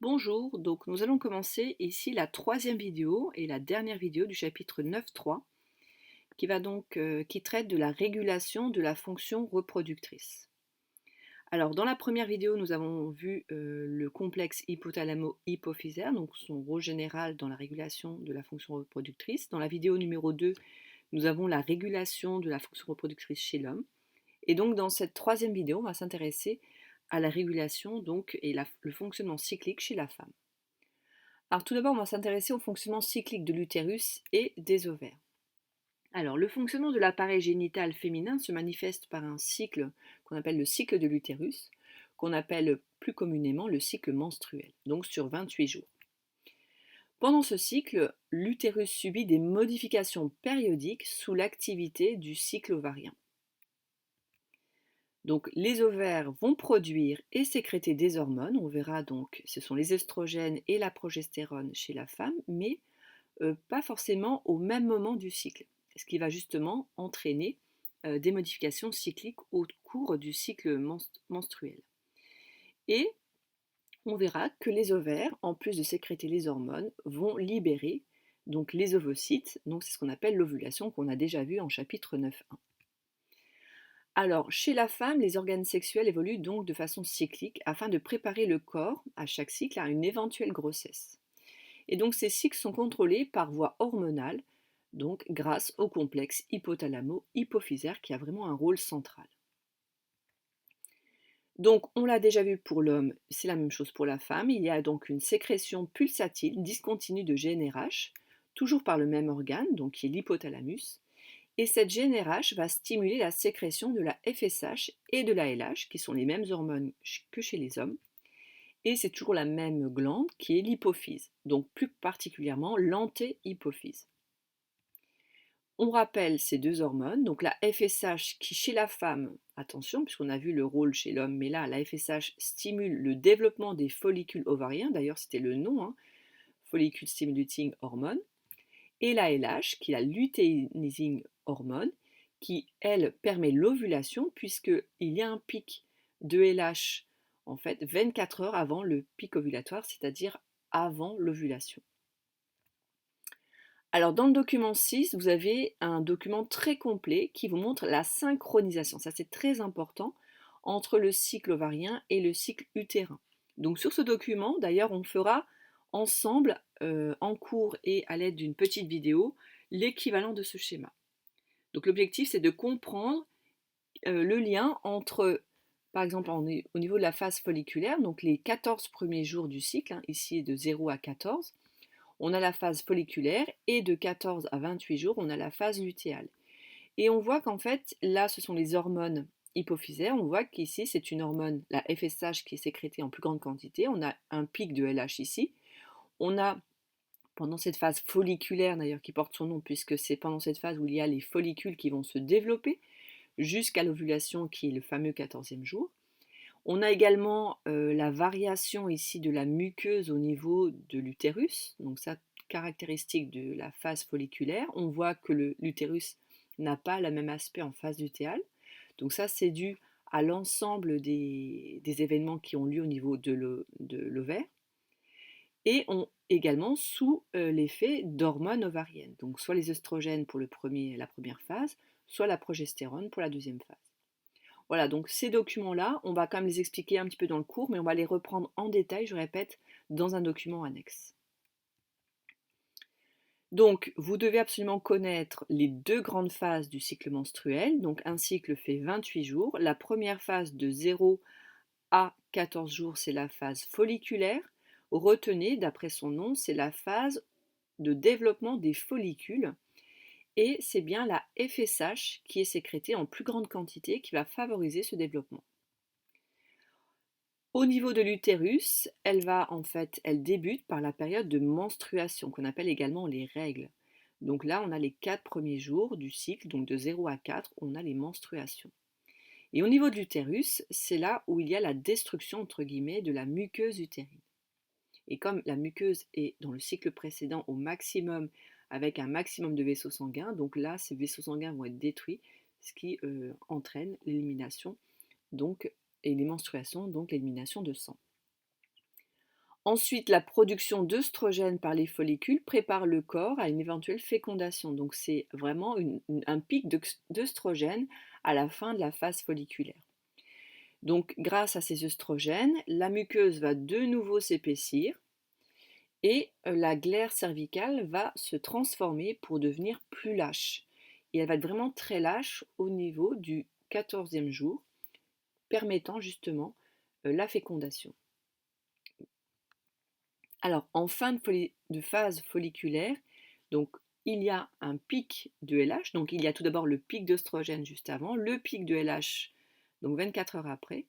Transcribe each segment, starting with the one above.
Bonjour, donc nous allons commencer ici la troisième vidéo et la dernière vidéo du chapitre 9.3 qui traite de la régulation de la fonction reproductrice. Alors dans la première vidéo nous avons vu le complexe hypothalamo-hypophysaire, donc son rôle général dans la régulation de la fonction reproductrice. Dans la vidéo numéro 2 nous avons la régulation de la fonction reproductrice chez l'homme. Et donc dans cette troisième vidéo on va s'intéresser à la régulation et le fonctionnement cyclique chez la femme. Alors tout d'abord, on va s'intéresser au fonctionnement cyclique de l'utérus et des ovaires. Alors le fonctionnement de l'appareil génital féminin se manifeste par un cycle qu'on appelle le cycle de l'utérus, qu'on appelle plus communément le cycle menstruel, donc sur 28 jours. Pendant ce cycle, l'utérus subit des modifications périodiques sous l'activité du cycle ovarien. Donc les ovaires vont produire et sécréter des hormones, on verra donc ce sont les estrogènes et la progestérone chez la femme, mais pas forcément au même moment du cycle, ce qui va justement entraîner des modifications cycliques au cours du cycle menstruel. Et on verra que les ovaires, en plus de sécréter les hormones, vont libérer donc les ovocytes, donc c'est ce qu'on appelle l'ovulation qu'on a déjà vu en chapitre 9.1. Alors, chez la femme, les organes sexuels évoluent donc de façon cyclique afin de préparer le corps à chaque cycle à une éventuelle grossesse. Et donc ces cycles sont contrôlés par voie hormonale, donc grâce au complexe hypothalamo-hypophysaire qui a vraiment un rôle central. Donc on l'a déjà vu pour l'homme, c'est la même chose pour la femme. Il y a donc une sécrétion pulsatile discontinue de GnRH, toujours par le même organe, donc qui est l'hypothalamus. Et cette GnRH va stimuler la sécrétion de la FSH et de la LH, qui sont les mêmes hormones que chez les hommes. Et c'est toujours la même glande qui est l'hypophyse, donc plus particulièrement l'antéhypophyse. On rappelle ces deux hormones, donc la FSH qui chez la femme, attention puisqu'on a vu le rôle chez l'homme, mais là la FSH stimule le développement des follicules ovariens, d'ailleurs c'était le nom, follicle stimulating hormone, et la LH qui est la luteinizing hormone, qui elle permet l'ovulation puisqu'il y a un pic de LH en fait 24 heures avant le pic ovulatoire, c'est-à-dire avant l'ovulation. Alors dans le document 6, vous avez un document très complet qui vous montre la synchronisation, ça c'est très important, entre le cycle ovarien et le cycle utérin. Donc sur ce document, d'ailleurs, on fera ensemble, en cours et à l'aide d'une petite vidéo, l'équivalent de ce schéma. Donc l'objectif c'est de comprendre le lien entre, par exemple au niveau de la phase folliculaire, donc les 14 premiers jours du cycle, ici de 0 à 14, on a la phase folliculaire et de 14 à 28 jours, on a la phase lutéale. Et on voit qu'en fait, là, ce sont les hormones hypophysaires. On voit qu'ici, c'est une hormone, la FSH, qui est sécrétée en plus grande quantité. On a un pic de LH ici. On a, pendant cette phase folliculaire, d'ailleurs, qui porte son nom, puisque c'est pendant cette phase où il y a les follicules qui vont se développer jusqu'à l'ovulation, qui est le fameux 14e jour. On a également la variation ici de la muqueuse au niveau de l'utérus, donc ça caractéristique de la phase folliculaire. On voit que l'utérus n'a pas le même aspect en phase lutéale, donc ça c'est dû à l'ensemble des événements qui ont lieu au niveau de l'ovaire, et également sous l'effet d'hormones ovariennes, donc soit les œstrogènes pour la première phase, soit la progestérone pour la deuxième phase. Voilà, donc ces documents-là, on va quand même les expliquer un petit peu dans le cours, mais on va les reprendre en détail, je répète, dans un document annexe. Donc, vous devez absolument connaître les deux grandes phases du cycle menstruel. Donc, un cycle fait 28 jours. La première phase de 0 à 14 jours, c'est la phase folliculaire. Retenez, d'après son nom, c'est la phase de développement des follicules. Et c'est bien la FSH qui est sécrétée en plus grande quantité qui va favoriser ce développement. Au niveau de l'utérus, elle débute par la période de menstruation, qu'on appelle également les règles. Donc là, on a les 4 premiers jours du cycle, donc de 0 à 4, on a les menstruations. Et au niveau de l'utérus, c'est là où il y a la destruction, entre guillemets, de la muqueuse utérine. Et comme la muqueuse est dans le cycle précédent au maximum, avec un maximum de vaisseaux sanguins, donc là, ces vaisseaux sanguins vont être détruits, ce qui entraîne l'élimination, donc, et les menstruations, donc l'élimination de sang. Ensuite, la production d'œstrogènes par les follicules prépare le corps à une éventuelle fécondation. Donc c'est vraiment un pic d'œstrogènes à la fin de la phase folliculaire. Donc grâce à ces œstrogènes, la muqueuse va de nouveau s'épaissir et la glaire cervicale va se transformer pour devenir plus lâche. Et elle va être vraiment très lâche au niveau du 14e jour, permettant justement la fécondation. Alors, en fin de phase folliculaire, donc il y a un pic de LH, donc il y a tout d'abord le pic d'œstrogène juste avant, le pic de LH, donc 24 heures après,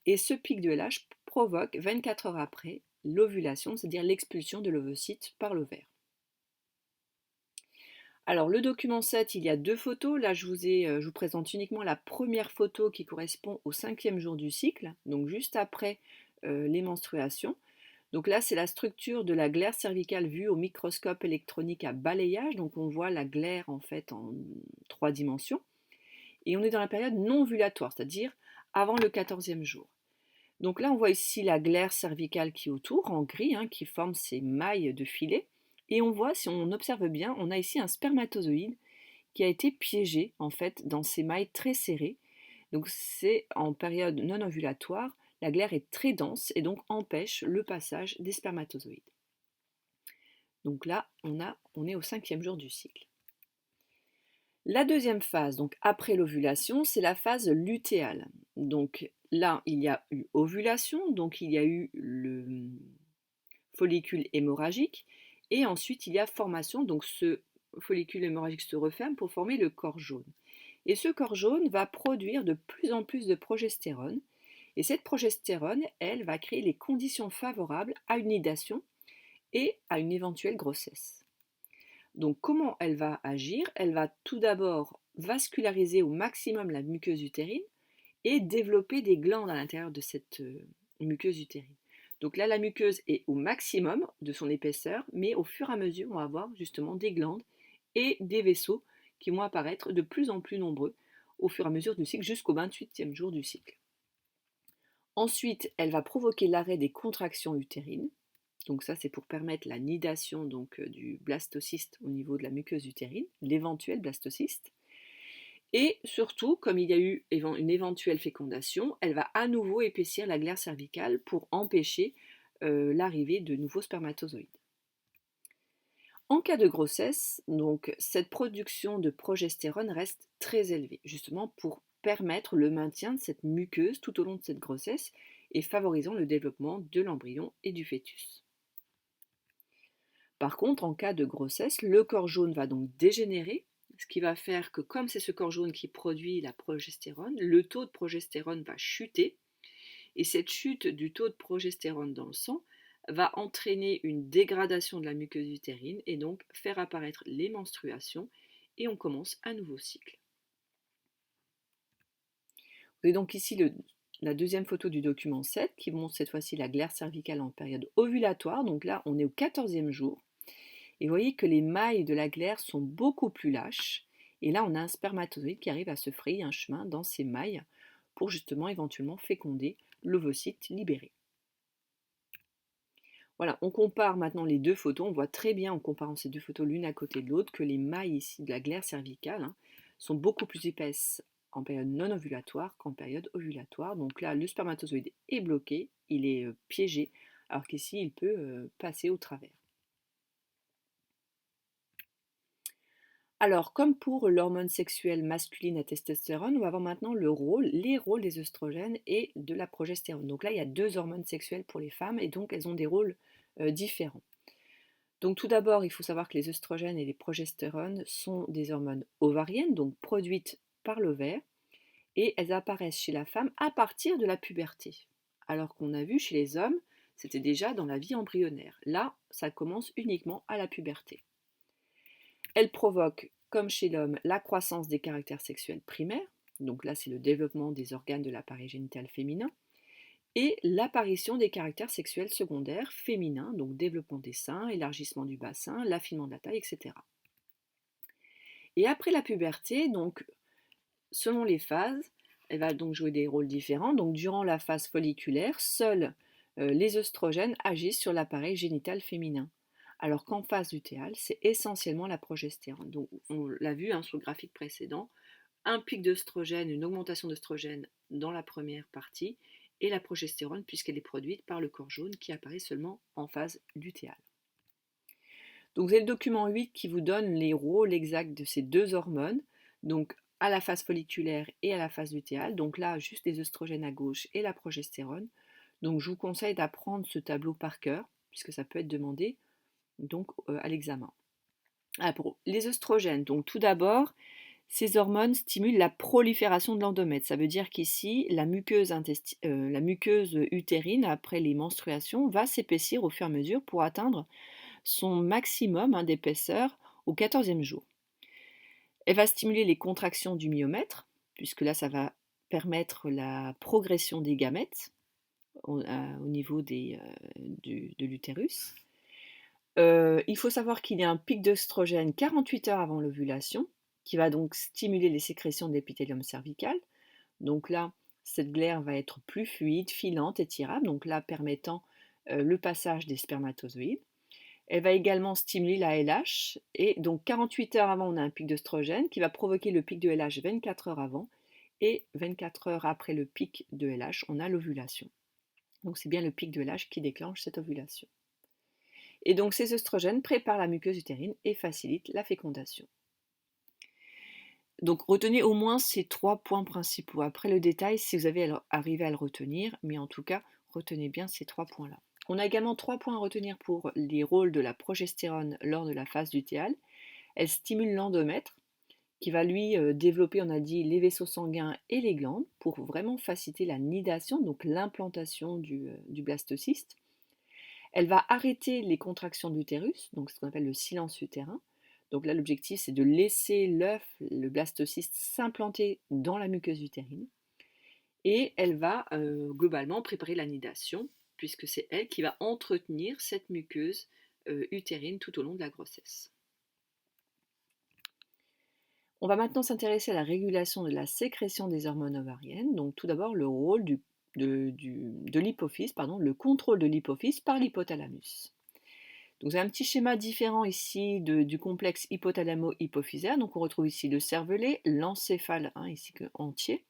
et ce pic de LH provoque 24 heures après l'ovulation, c'est-à-dire l'expulsion de l'ovocyte par l'ovaire. Alors, le document 7, il y a deux photos. Là, je vous présente uniquement la première photo qui correspond au 5e jour du cycle, donc juste après les menstruations. Donc là, c'est la structure de la glaire cervicale vue au microscope électronique à balayage. Donc on voit la glaire en fait en 3 dimensions. Et on est dans la période non ovulatoire, c'est-à-dire avant le 14e jour. Donc là, on voit ici la glaire cervicale qui est autour, en gris, qui forme ces mailles de filet. Et on voit, si on observe bien, on a ici un spermatozoïde qui a été piégé en fait dans ces mailles très serrées. Donc c'est en période non ovulatoire, la glaire est très dense et donc empêche le passage des spermatozoïdes. Donc là, on est au 5e jour du cycle. La deuxième phase, donc après l'ovulation, c'est la phase lutéale. Donc là, il y a eu ovulation, donc il y a eu le follicule hémorragique, et ensuite il y a formation, donc ce follicule hémorragique se referme pour former le corps jaune. Et ce corps jaune va produire de plus en plus de progestérone, et cette progestérone, elle, va créer les conditions favorables à une nidation et à une éventuelle grossesse. Donc comment elle va agir? Elle va tout d'abord vasculariser au maximum la muqueuse utérine et développer des glandes à l'intérieur de cette muqueuse utérine. Donc là, la muqueuse est au maximum de son épaisseur, mais au fur et à mesure, on va avoir justement des glandes et des vaisseaux qui vont apparaître de plus en plus nombreux au fur et à mesure du cycle jusqu'au 28e jour du cycle. Ensuite, elle va provoquer l'arrêt des contractions utérines. Donc ça, c'est pour permettre la nidation du blastocyste au niveau de la muqueuse utérine, l'éventuel blastocyste. Et surtout, comme il y a eu une éventuelle fécondation, elle va à nouveau épaissir la glaire cervicale pour empêcher l'arrivée de nouveaux spermatozoïdes. En cas de grossesse, donc, cette production de progestérone reste très élevée, justement pour permettre le maintien de cette muqueuse tout au long de cette grossesse et favorisant le développement de l'embryon et du fœtus. Par contre, en cas de grossesse, le corps jaune va donc dégénérer, ce qui va faire que comme c'est ce corps jaune qui produit la progestérone, le taux de progestérone va chuter, et cette chute du taux de progestérone dans le sang va entraîner une dégradation de la muqueuse utérine et donc faire apparaître les menstruations, et on commence un nouveau cycle. Vous avez donc ici la deuxième photo du document 7 qui montre cette fois-ci la glaire cervicale en période ovulatoire. Donc là, on est au 14e jour. Et vous voyez que les mailles de la glaire sont beaucoup plus lâches. Et là, on a un spermatozoïde qui arrive à se frayer un chemin dans ces mailles pour justement éventuellement féconder l'ovocyte libéré. Voilà, on compare maintenant les deux photos. On voit très bien en comparant ces deux photos l'une à côté de l'autre que les mailles ici de la glaire cervicale sont beaucoup plus épaisses en période non ovulatoire qu'en période ovulatoire. Donc là, le spermatozoïde est bloqué, il est piégé, alors qu'ici, il peut passer au travers. Alors, comme pour l'hormone sexuelle masculine à testostérone, on va voir maintenant les rôles des œstrogènes et de la progestérone. Donc là, il y a deux hormones sexuelles pour les femmes et donc elles ont des rôles différents. Donc tout d'abord, il faut savoir que les œstrogènes et les progestérones sont des hormones ovariennes, donc produites par l'ovaire, et elles apparaissent chez la femme à partir de la puberté. Alors qu'on a vu chez les hommes, c'était déjà dans la vie embryonnaire. Là, ça commence uniquement à la puberté. Elle provoque, comme chez l'homme, la croissance des caractères sexuels primaires, donc là c'est le développement des organes de l'appareil génital féminin, et l'apparition des caractères sexuels secondaires féminins, donc développement des seins, élargissement du bassin, l'affinement de la taille, etc. Et après la puberté, donc selon les phases, elle va donc jouer des rôles différents. Donc durant la phase folliculaire, seul les œstrogènes agissent sur l'appareil génital féminin. Alors qu'en phase lutéale, c'est essentiellement la progestérone. Donc on l'a vu sur le graphique précédent, un pic d'œstrogène, une augmentation d'œstrogène dans la première partie, et la progestérone puisqu'elle est produite par le corps jaune qui apparaît seulement en phase lutéale. Donc vous avez le document 8 qui vous donne les rôles exacts de ces deux hormones, donc à la phase folliculaire et à la phase lutéale. Donc là, juste les œstrogènes à gauche et la progestérone. Donc je vous conseille d'apprendre ce tableau par cœur, puisque ça peut être demandé donc, à l'examen. Pour les œstrogènes, donc tout d'abord, ces hormones stimulent la prolifération de l'endomètre. Ça veut dire qu'ici, la muqueuse utérine, après les menstruations, va s'épaissir au fur et à mesure pour atteindre son maximum d'épaisseur au 14e jour. Elle va stimuler les contractions du myomètre, puisque là, ça va permettre la progression des gamètes au niveau de l'utérus. Il faut savoir qu'il y a un pic d'œstrogène 48 heures avant l'ovulation, qui va donc stimuler les sécrétions de l'épithélium cervical. Donc là, cette glaire va être plus fluide, filante, étirable, donc là permettant le passage des spermatozoïdes. Elle va également stimuler la LH, et donc 48 heures avant, on a un pic d'œstrogène qui va provoquer le pic de LH 24 heures avant, et 24 heures après le pic de LH, on a l'ovulation. Donc c'est bien le pic de LH qui déclenche cette ovulation. Et donc ces œstrogènes préparent la muqueuse utérine et facilitent la fécondation. Donc retenez au moins ces 3 points principaux. Après le détail, si vous avez arrivé à le retenir, mais en tout cas, retenez bien ces 3 points-là. On a également 3 points à retenir pour les rôles de la progestérone lors de la phase lutéale. Elle stimule l'endomètre, qui va lui développer, on a dit, les vaisseaux sanguins et les glandes pour vraiment faciliter la nidation, donc l'implantation du blastocyste. Elle va arrêter les contractions de l'utérus, donc ce qu'on appelle le silence utérin. Donc là, l'objectif, c'est de laisser l'œuf, le blastocyste, s'implanter dans la muqueuse utérine. Et elle va globalement préparer la nidation, puisque c'est elle qui va entretenir cette muqueuse utérine tout au long de la grossesse. On va maintenant s'intéresser à la régulation de la sécrétion des hormones ovariennes. Donc tout d'abord, le rôle de l'hypophyse, le contrôle de l'hypophyse par l'hypothalamus. Donc, vous avez un petit schéma différent ici du complexe hypothalamo-hypophysaire. Donc, on retrouve ici le cervelet, l'encéphale, ici entier.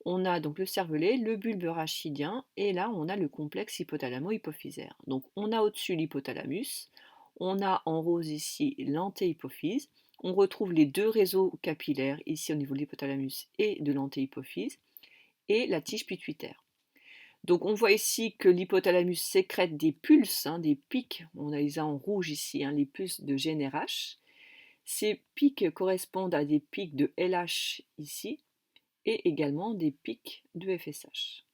On a donc le cervelet, le bulbe rachidien, et là, on a le complexe hypothalamo-hypophysaire. Donc, on a au-dessus l'hypothalamus, on a en rose ici l'antéhypophyse. On retrouve les deux réseaux capillaires ici au niveau de l'hypothalamus et de l'antéhypophyse, et la tige pituitaire. Donc on voit ici que l'hypothalamus sécrète des pulses, des pics, on a les en rouge ici, les pulses de GnRH. Ces pics correspondent à des pics de LH ici, et également des pics de FSH.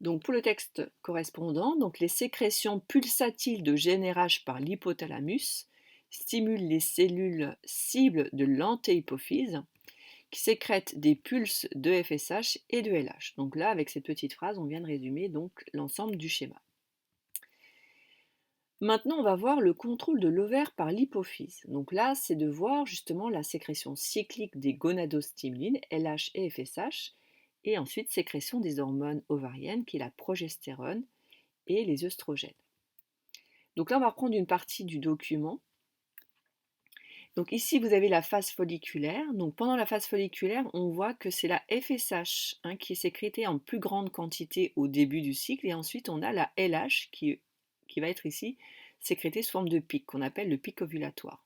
Donc pour le texte correspondant, donc les sécrétions pulsatiles de GnRH par l'hypothalamus stimulent les cellules cibles de l'antéhypophyse, qui sécrètent des pulses de FSH et de LH. Donc là, avec cette petite phrase, on vient de résumer donc l'ensemble du schéma. Maintenant, on va voir le contrôle de l'ovaire par l'hypophyse. Donc là, c'est de voir justement la sécrétion cyclique des gonadostimulines, LH et FSH, et ensuite sécrétion des hormones ovariennes, qui est la progestérone et les œstrogènes. Donc là, on va reprendre une partie du document. Donc ici, vous avez la phase folliculaire. Donc pendant la phase folliculaire, on voit que c'est la FSH qui est sécrétée en plus grande quantité au début du cycle. Et ensuite, on a la LH qui va être ici sécrétée sous forme de pic, qu'on appelle le pic ovulatoire.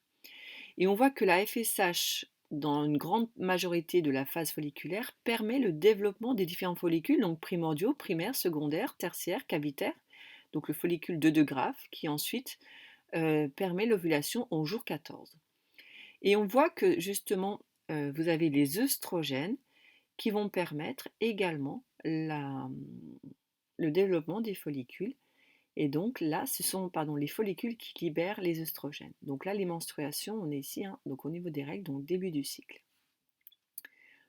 Et on voit que la FSH, dans une grande majorité de la phase folliculaire, permet le développement des différents follicules, donc primordiaux, primaires, secondaires, tertiaires, cavitaires. Donc le follicule de Graaff qui ensuite permet l'ovulation au jour 14. Et on voit que justement, vous avez les œstrogènes qui vont permettre également le développement des follicules. Et donc là, ce sont les follicules qui libèrent les œstrogènes. Donc là, les menstruations, on est ici, donc au niveau des règles, donc début du cycle.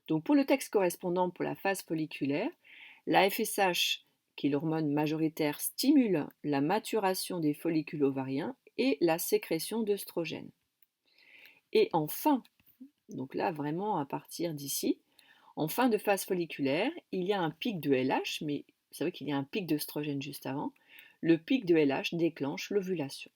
Donc pour le texte correspondant pour la phase folliculaire, la FSH, qui est l'hormone majoritaire, stimule la maturation des follicules ovariens et la sécrétion d'œstrogènes. Et enfin, donc là vraiment à partir d'ici, en fin de phase folliculaire, il y a un pic de LH, mais vous savez qu'il y a un pic d'œstrogène juste avant, le pic de LH déclenche l'ovulation.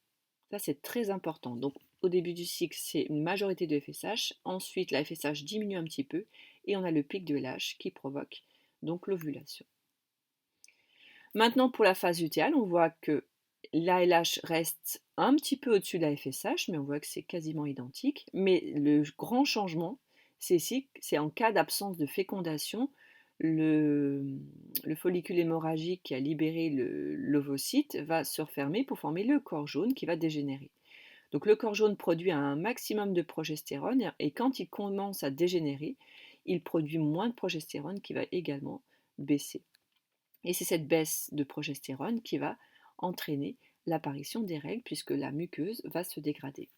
Ça, c'est très important. Donc, au début du cycle, c'est une majorité de FSH. Ensuite, la FSH diminue un petit peu et on a le pic de LH qui provoque donc l'ovulation. Maintenant, pour la phase lutéale, on voit que l'ALH reste un petit peu au-dessus de la FSH, mais on voit que c'est quasiment identique. Mais le grand changement, c'est en cas d'absence de fécondation, le follicule hémorragique qui a libéré l'ovocyte va se refermer pour former le corps jaune qui va dégénérer. Donc le corps jaune produit un maximum de progestérone et quand il commence à dégénérer, il produit moins de progestérone qui va également baisser. Et c'est cette baisse de progestérone qui va entraîner l'apparition des règles puisque la muqueuse va se dégrader.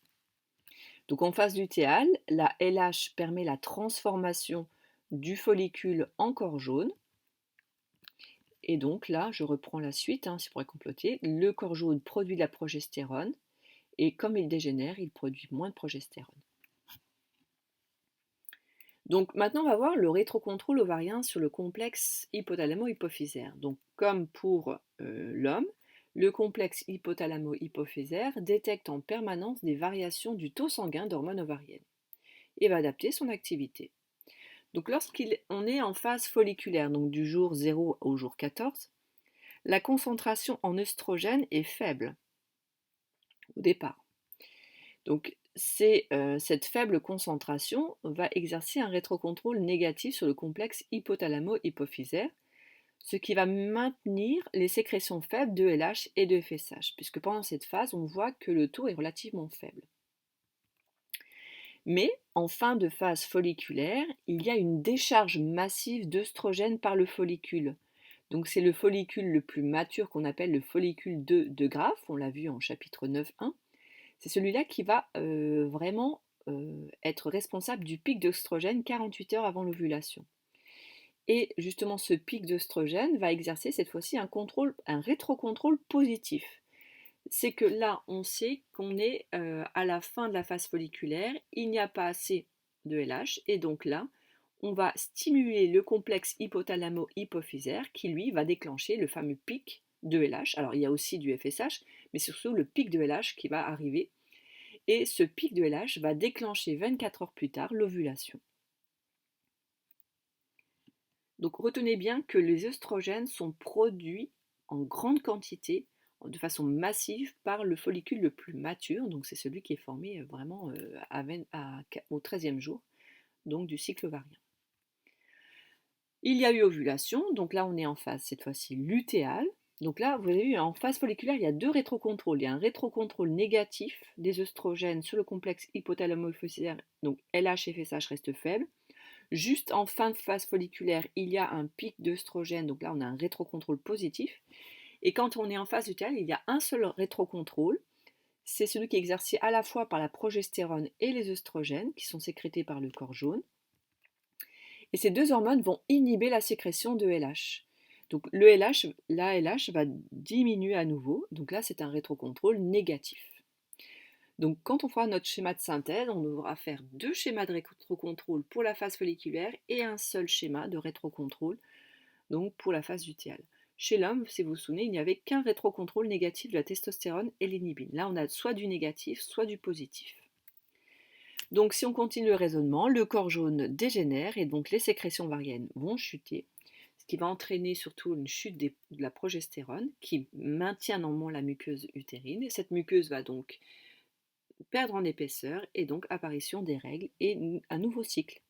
Donc en phase lutéale, la LH permet la transformation du follicule en corps jaune. Et donc là, je reprends la suite, c'est pour comploter. Le corps jaune produit de la progestérone et comme il dégénère, il produit moins de progestérone. Donc maintenant, on va voir le rétrocontrôle ovarien sur le complexe hypothalamo-hypophysaire. Donc comme pour l'homme, le complexe hypothalamo-hypophysaire détecte en permanence des variations du taux sanguin d'hormones ovariennes et va adapter son activité. Donc lorsqu'on est en phase folliculaire, donc du jour 0 au jour 14, la concentration en œstrogène est faible au départ. Donc cette faible concentration va exercer un rétrocontrôle négatif sur le complexe hypothalamo-hypophysaire, ce qui va maintenir les sécrétions faibles de LH et de FSH, puisque pendant cette phase, on voit que le taux est relativement faible. Mais en fin de phase folliculaire, il y a une décharge massive d'œstrogène par le follicule. Donc c'est le follicule le plus mature qu'on appelle le follicule de Graaff, on l'a vu en chapitre 9.1. C'est celui-là qui va vraiment être responsable du pic d'œstrogène 48 heures avant l'ovulation. Et justement, ce pic d'œstrogène va exercer cette fois-ci un rétrocontrôle positif. C'est que là, on sait qu'on est à la fin de la phase folliculaire, il n'y a pas assez de LH, et donc là, on va stimuler le complexe hypothalamo-hypophysaire qui, lui, va déclencher le fameux pic de LH. Alors, il y a aussi du FSH, mais surtout le pic de LH qui va arriver. Et ce pic de LH va déclencher 24 heures plus tard l'ovulation. Donc retenez bien que les œstrogènes sont produits en grande quantité, de façon massive, par le follicule le plus mature, donc c'est celui qui est formé vraiment au 13e jour donc du cycle ovarien. Il y a eu ovulation, donc là on est en phase cette fois-ci lutéale. Donc là, vous avez vu, en phase folliculaire, il y a deux rétrocontrôles. Il y a un rétrocontrôle négatif des œstrogènes sur le complexe hypothalamo-hypophysaire, donc LH et FSH restent faibles. Juste en fin de phase folliculaire, il y a un pic d'œstrogène, donc là on a un rétrocontrôle positif. Et quand on est en phase lutéale, il y a un seul rétrocontrôle. C'est celui qui est exercé à la fois par la progestérone et les œstrogènes, qui sont sécrétés par le corps jaune. Et ces deux hormones vont inhiber la sécrétion de LH. Donc la LH va diminuer à nouveau, donc là c'est un rétrocontrôle négatif. Donc quand on fera notre schéma de synthèse, on devra faire deux schémas de rétrocontrôle pour la phase folliculaire et un seul schéma de rétrocontrôle donc pour la phase lutéale. Chez l'homme, si vous vous souvenez, il n'y avait qu'un rétrocontrôle négatif de la testostérone et l'inhibine. Là on a soit du négatif, soit du positif. Donc si on continue le raisonnement, le corps jaune dégénère et donc les sécrétions ovariennes vont chuter, ce qui va entraîner surtout une chute de la progestérone qui maintient normalement la muqueuse utérine. Et cette muqueuse va donc perdre en épaisseur et donc apparition des règles et un nouveau cycle.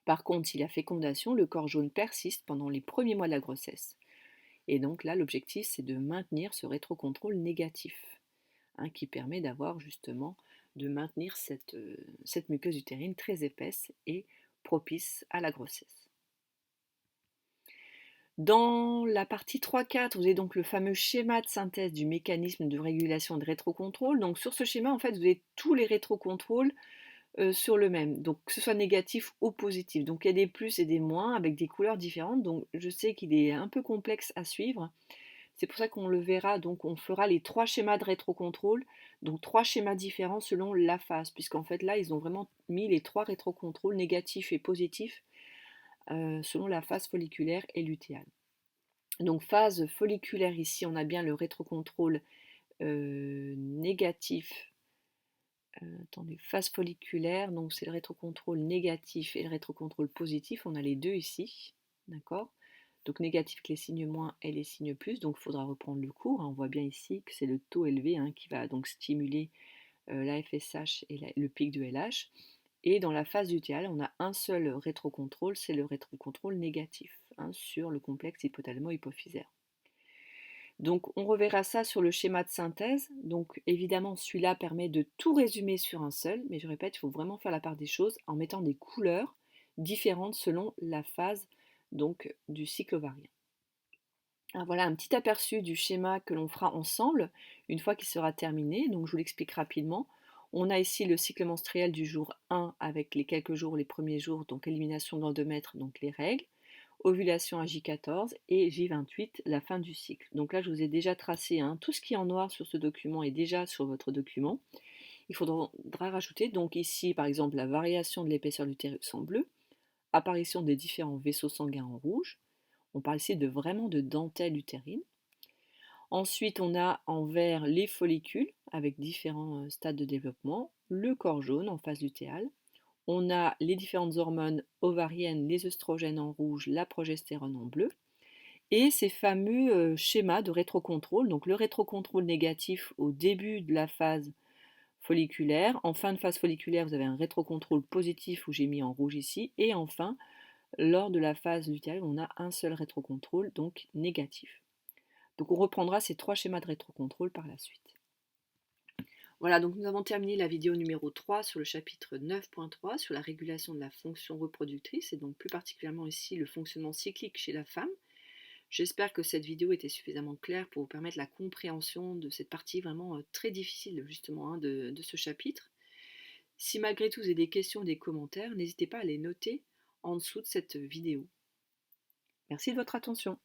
Par contre, s'il y a fécondation, le corps jaune persiste pendant les premiers mois de la grossesse. Et donc là, l'objectif, c'est de maintenir ce rétrocontrôle négatif, qui permet d'avoir justement de maintenir cette muqueuse utérine très épaisse et propice à la grossesse. Dans la partie 3-4, vous avez donc le fameux schéma de synthèse du mécanisme de régulation de rétrocontrôle. Donc sur ce schéma, en fait, vous avez tous les rétrocontrôles sur le même, donc que ce soit négatif ou positif. Donc il y a des plus et des moins avec des couleurs différentes. Donc je sais qu'il est un peu complexe à suivre. C'est pour ça qu'on le verra, donc on fera les trois schémas de rétrocontrôle, donc trois schémas différents selon la phase, puisqu'en fait là ils ont vraiment mis les trois rétrocontrôles négatifs et positifs selon la phase folliculaire et lutéale. Donc phase folliculaire, ici on a bien le rétrocontrôle négatif. Attendez, phase folliculaire, donc c'est le rétrocontrôle négatif et le rétrocontrôle positif, on a les deux ici, d'accord? Donc négatif que les signes moins et les signes plus, donc il faudra reprendre le cours, hein. On voit bien ici que c'est le taux élevé, hein, qui va donc stimuler la FSH et le pic de LH. Et dans la phase lutéale, on a un seul rétrocontrôle, c'est le rétrocontrôle négatif, hein, sur le complexe hypothalamo-hypophysaire. Donc on reverra ça sur le schéma de synthèse. Donc évidemment, celui-là permet de tout résumer sur un seul, mais je répète, il faut vraiment faire la part des choses en mettant des couleurs différentes selon la phase donc du cycle ovarien. Alors voilà un petit aperçu du schéma que l'on fera ensemble une fois qu'il sera terminé. Donc je vous l'explique rapidement. On a ici le cycle menstruel du jour 1 avec les quelques jours, les premiers jours, donc élimination de l'endomètre, donc les règles, ovulation à J14 et J28, la fin du cycle. Donc là, je vous ai déjà tracé, hein, tout ce qui est en noir sur ce document est déjà sur votre document. Il faudra rajouter donc ici, par exemple, la variation de l'épaisseur de l'utérus en bleu, apparition des différents vaisseaux sanguins en rouge. On parle ici vraiment de dentelle utérine. Ensuite, on a en vert les follicules avec différents stades de développement, le corps jaune en phase lutéale. On a les différentes hormones ovariennes, les œstrogènes en rouge, la progestérone en bleu. Et ces fameux schémas de rétrocontrôle, donc le rétrocontrôle négatif au début de la phase folliculaire. En fin de phase folliculaire, vous avez un rétrocontrôle positif où j'ai mis en rouge ici. Et enfin, lors de la phase lutéale, on a un seul rétrocontrôle, donc négatif. Donc on reprendra ces trois schémas de rétrocontrôle par la suite. Voilà, donc nous avons terminé la vidéo numéro 3 sur le chapitre 9.3 sur la régulation de la fonction reproductrice et donc plus particulièrement ici le fonctionnement cyclique chez la femme. J'espère que cette vidéo était suffisamment claire pour vous permettre la compréhension de cette partie vraiment très difficile justement, hein, de ce chapitre. Si malgré tout vous avez des questions ou des commentaires, n'hésitez pas à les noter en dessous de cette vidéo. Merci de votre attention.